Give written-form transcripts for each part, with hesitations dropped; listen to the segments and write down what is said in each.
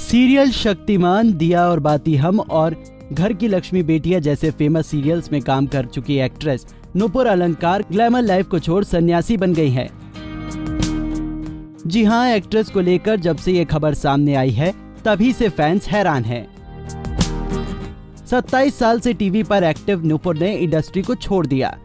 Serial Shaktimaan, दिया और बाती हम और घर की लक्ष्मी बेटियां जैसे फेमस सीरियल्स में काम कर चुकी एक्ट्रेस नुपुर अलंकार ग्लैमर लाइफ को छोड़ सन्यासी बन गई है। जी हां, एक्ट्रेस को लेकर जब से ये खबर सामने आई है तभी से फैंस हैरान हैं। 27 साल से टीवी पर एक्टिव नुपुर ने इंडस्ट्री को छोड़ दिया।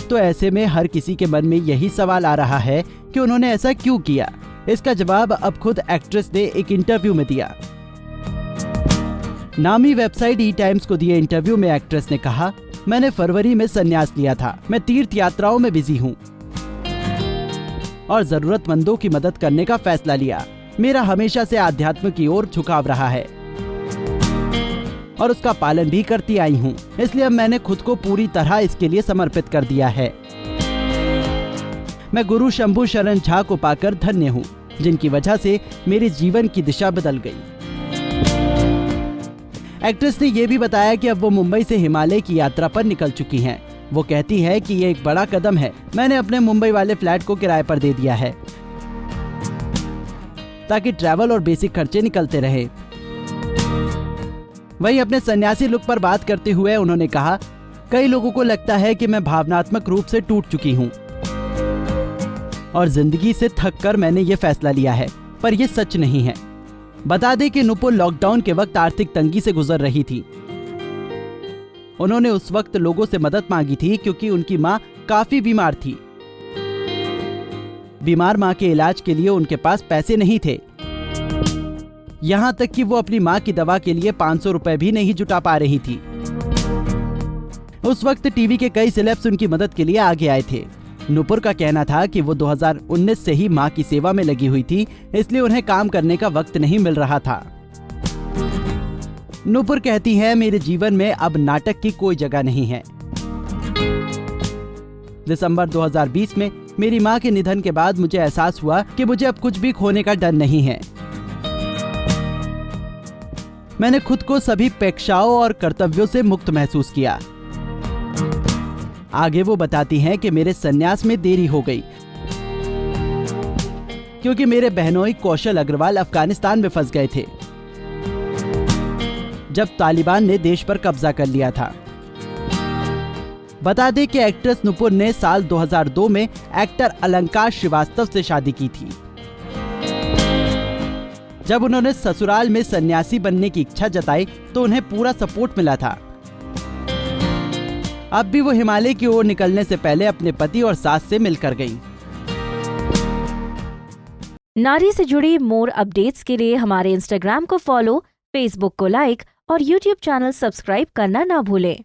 तो ऐसे में हर किसी के मन में यही सवाल आ रहा है कि उन्होंने ऐसा क्यों किया। इसका जवाब अब खुद एक्ट्रेस ने एक इंटरव्यू में दिया। नामी वेबसाइट ई टाइम्स को दिए इंटरव्यू में एक्ट्रेस ने कहा, मैंने फरवरी में संन्यास लिया था। मैं तीर्थ यात्राओं में बिजी हूँ और जरूरतमंदों की मदद करने का फैसला लिया। मेरा हमेशा से आध्यात्म की ओर झुकाव रहा है और उसका पालन भी करती आई हूँ, इसलिए अब मैंने खुद को पूरी तरह इसके लिए समर्पित कर दिया है। मैं गुरु शंभू शरण झा को पाकर धन्य हूँ, जिनकी वजह से मेरे जीवन की दिशा बदल गई। एक्ट्रेस ने यह भी बताया कि अब वो मुंबई से हिमालय की यात्रा पर निकल चुकी हैं। वो कहती है कि ये एक बड़ा कदम है। मैंने अपने मुंबई वाले फ्लैट को किराए पर दे दिया है ताकि ट्रैवल और बेसिक खर्चे निकलते रहे। वहीं अपने सन्यासी लुक पर बात करते हुए उन्होंने कहा, कई लोगों को लगता है कि मैं भावनात्मक रूप से टूट चुकी हूँ और जिंदगी से थक कर मैंने ये फैसला लिया है, पर यह सच नहीं है। बता दें कि नुपुर लॉकडाउन के वक्त आर्थिक तंगी से गुजर रही थी। उन्होंने उस वक्त लोगों से मदद मांगी थी क्योंकि उनकी मां काफी बीमार थी। बीमार मां के इलाज के लिए उनके पास पैसे नहीं थे। यहां तक कि वो अपनी मां की दवा के लिए 500 रुपए भी नहीं जुटा पा रही थी। उस वक्त टीवी के कई सेलेब्स उनकी मदद के लिए आगे आए थे। नुपुर का कहना था कि वो 2019 से ही मां की सेवा में लगी हुई थी, इसलिए उन्हें काम करने का वक्त नहीं मिल रहा था। नुपुर कहती है, मेरे जीवन में अब नाटक की कोई जगह नहीं है। दिसंबर 2020 में मेरी मां के निधन के बाद मुझे एहसास हुआ कि मुझे अब कुछ भी खोने का डर नहीं है। मैंने खुद को सभी पेक्षाओं और कर्तव्यों से मुक्त महसूस किया। आगे वो बताती हैं कि मेरे संन्यास में देरी हो गई क्योंकि मेरे बहनोई कौशल अग्रवाल अफगानिस्तान में फंस गए थे जब तालिबान ने देश पर कब्जा कर लिया था। बता दें कि एक्ट्रेस नुपुर ने साल 2002 में एक्टर अलंकार श्रीवास्तव से शादी की थी। जब उन्होंने ससुराल में सन्यासी बनने की इच्छा जताई तो उन्हें पूरा सपोर्ट मिला था। अब भी वो हिमालय की ओर निकलने से पहले अपने पति और सास से मिलकर गईं। नारी से जुड़ी मोर अपडेट्स के लिए हमारे इंस्टाग्राम को फॉलो, फेसबुक को लाइक और यूट्यूब चैनल सब्सक्राइब करना ना भूलें।